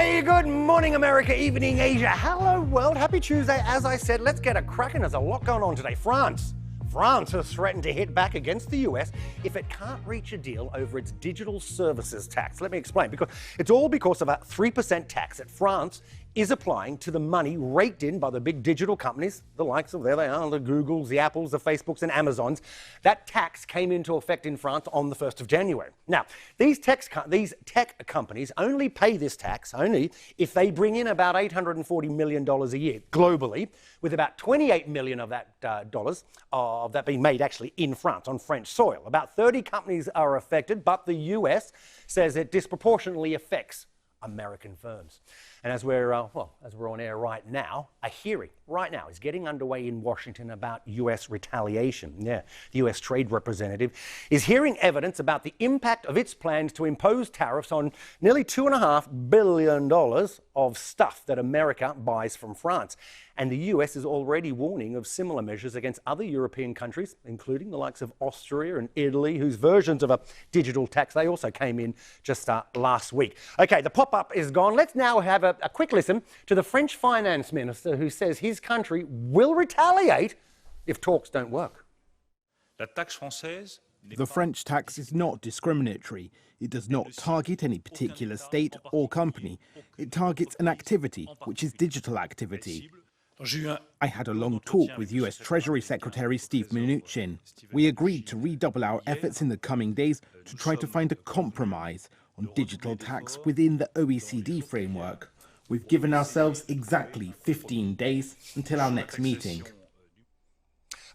Hey, good morning, America, evening, Asia. Hello, world. Happy Tuesday. As I said, let's get a cracking. There's a lot going on today. France has threatened to hit back against the US if it can't reach a deal over its digital services tax. Let me explain. Because it's all because of a 3% tax that France is applying to the money raked in by the big digital companies, the likes of, there they are, the Googles, the Apples, the Facebooks and Amazons. That tax came into effect in France on the 1st of January. Now, these tech companies only pay this tax only if they bring in about $840 million a year globally, with about 28 million of that of that being made actually in France, on French soil. About 30 companies are affected, but the US says it disproportionately affects American firms. And as we're on air right now, a hearing right now is getting underway in Washington about US retaliation. Yeah, the US trade representative is hearing evidence about the impact of its plans to impose tariffs on nearly $2.5 billion of stuff that America buys from France. And the US is already warning of similar measures against other European countries, including the likes of Austria and Italy, whose versions of a digital tax, they also came in just last week. Okay, the pop-up is gone. Let's now have a quick listen to the French finance minister, who says his country will retaliate if talks don't work. The French tax is not discriminatory. It does not target any particular state or company. It targets an activity, which is digital activity. I had a long talk with US Treasury Secretary Steve Mnuchin. We agreed to redouble our efforts in the coming days to try to find a compromise on digital tax within the OECD framework. We've given ourselves exactly 15 days until our next meeting.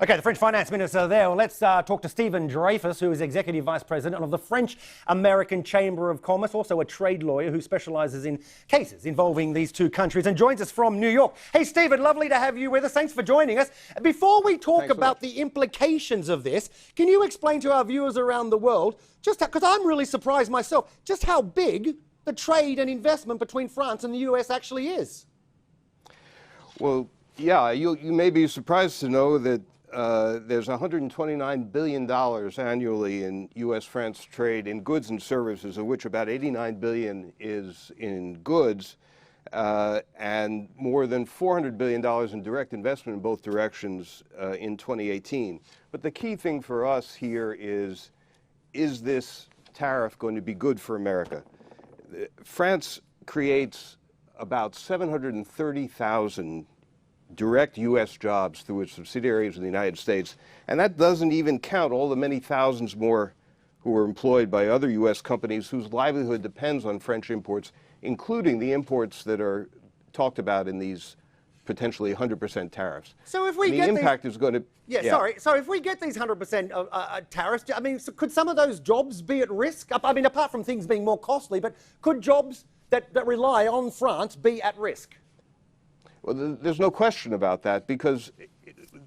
Okay, the French finance minister there. Well, let's talk to Stephen Dreyfuss, who is executive vice president of the French-American Chamber of Commerce, also a trade lawyer who specialises in cases involving these two countries, and joins us from New York. Hey, Stephen, lovely to have you with us. Thanks for joining us. Before we talk about the implications of this, can you explain to our viewers around the world, just because I'm really surprised myself, just how big the trade and investment between France and the US actually is? Well, yeah, you may be surprised to know that there's $129 billion annually in U.S.-France trade in goods and services, of which about $89 billion is in goods, and more than $400 billion in direct investment in both directions in 2018. But the key thing for us here is this tariff going to be good for America? France creates about 730,000 direct U.S. jobs through its subsidiaries in the United States, and that doesn't even count all the many thousands more who are employed by other U.S. companies whose livelihood depends on French imports, including the imports that are talked about in these potentially 100% tariffs. So if we the impact is going to... Sorry. So if we get these 100% tariffs, I mean, so could some of those jobs be at risk? I mean, apart from things being more costly, but could jobs that rely on France be at risk? Well, there's no question about that, because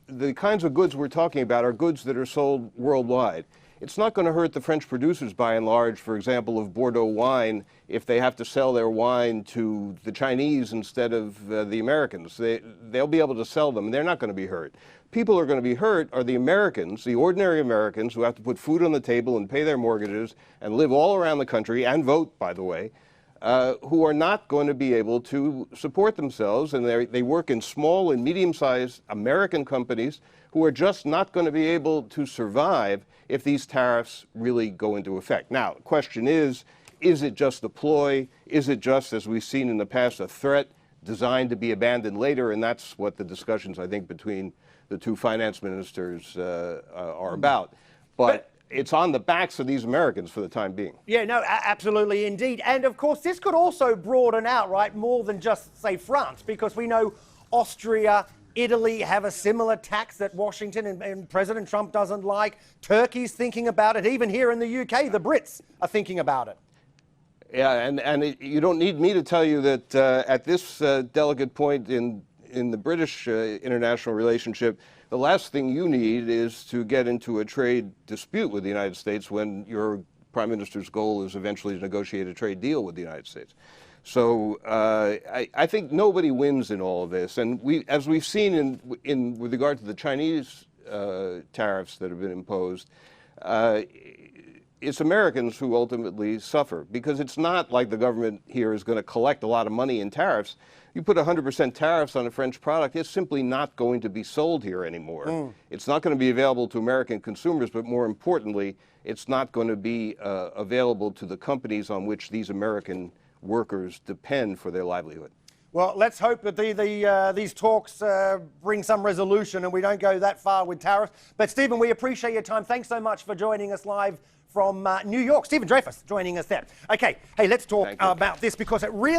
the kinds of goods we're talking about are goods that are sold worldwide. It's not going to hurt the French producers, by and large, for example, of Bordeaux wine, if they have to sell their wine to the Chinese instead of the Americans. They'll be able to sell them, and they're not going to be hurt. People who are going to be hurt are the Americans, the ordinary Americans, who have to put food on the table and pay their mortgages and live all around the country, and vote, by the way, who are not going to be able to support themselves, and they work in small and medium-sized American companies who are just not going to be able to survive if these tariffs really go into effect. Now, the question is it just a ploy? Is it just, as we've seen in the past, a threat designed to be abandoned later? And that's what the discussions, I think, between the two finance ministers are about. But it's on the backs of these Americans for the time being. Yeah, no, absolutely indeed. And of course, this could also broaden out, right, more than just, say, France, because we know Austria, Italy have a similar tax that Washington and President Trump doesn't like. Turkey's thinking about it. Even here in the UK, the Brits are thinking about it. Yeah, and you don't need me to tell you that at this delicate point in the British international relationship, the last thing you need is to get into a trade dispute with the United States when your prime minister's goal is eventually to negotiate a trade deal with the United States. So I think nobody wins in all of this. And as we've seen with regard to the Chinese tariffs that have been imposed, it's Americans who ultimately suffer, because it's not like the government here is going to collect a lot of money in tariffs. You put 100% tariffs on a French product, it's simply not going to be sold here anymore. It's not going to be available to American consumers, but more importantly, it's not going to be available to the companies on which these American workers depend for their livelihood. Well, let's hope that these talks bring some resolution and we don't go that far with tariffs. But Stephen, we appreciate your time. Thanks so much for joining us live from New York. Stephen Dreyfuss joining us there. Okay, hey, let's talk about this, because it really